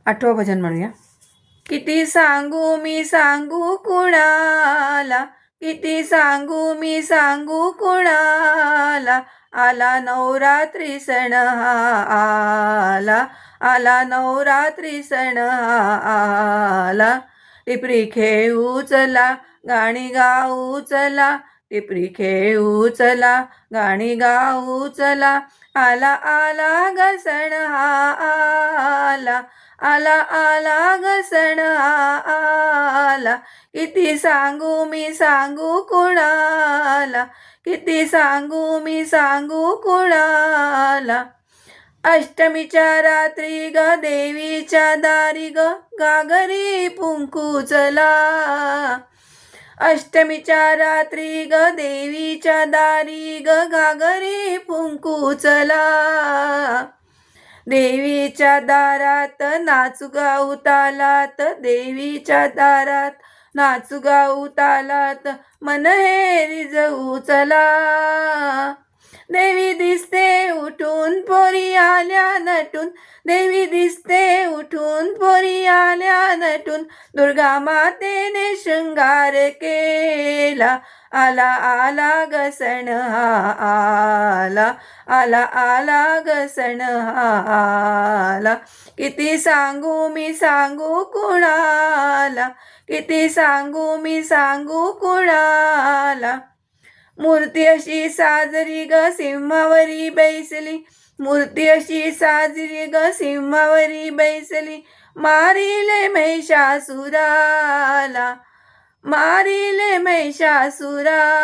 8वं भजन म्हणूया. किती सांगू मी सांगू कुणाला, किती सांगू मी सांगू कुणाला, आला नवरात्री सण हा आला, आला नवरात्री सण हा आला. टिपरी खेळू चला, गाणी गाऊ चला, टिपरी खेळू चला, गाणी गाऊ चला, आला आला ग सण हा आला, आला आला ग सण आला. किती सांगू मी सांगू कुणाला, किती सांगू मी सांगू कुणाला. अष्टमीच्या रात्री ग देवीच्या दारी ग घागरी कुंकू चला, अष्टमीच्या रात्री ग देवीच्या दारी ग घागरी कुंकू चला. देवीच्या दारात नाचू गाऊ तालात, देवीच्या दारात नाचू गाऊ तालात, मन हे रिजवू चला. देवी दिसते उठून पोरी आल्या नटून, देवी दिसते उठून पोरी आल्या नटून, दुर्गा मातेने शृंगार केला, आला आला ग सण हा आला, आला आला ग सण हा आला. किती सांगू मी सांगू कुणाला, किती सांगू मी सांगू कुणाला. मूर्ती अशी साजरी ग सिंहावरी बैसली, मूर्ती अशी साजरी ग सिंहावरी बैसली, मारिले महिषासुराला, मारिले महिषासुराला.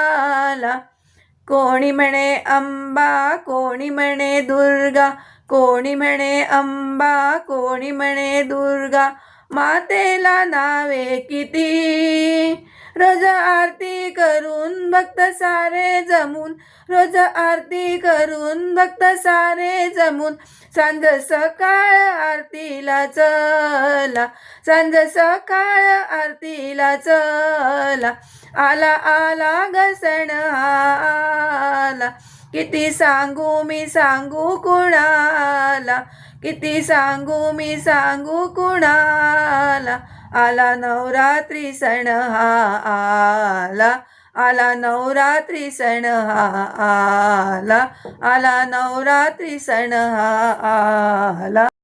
कोणी म्हणे अंबा, कोणी म्हणे दुर्गा, कोणी म्हणे अंबा, कोणी म्हणे दुर्गा, मातेला नावे किती. रोज आरती करून भक्त सारे जमून, रोज आरती करून भक्त सारे जमून, सांज सकाळ आरतीला चला, सांज सकाळ आरतीला चला, आला आला ग सण आला. किती सांगू मी सांगू कुणाला, किती सांगू मी सांगू कुणाला, आला नवरात्री सण हा आला, आला नवरात्री सण हा आला, आला नवरात्री सण हा आला.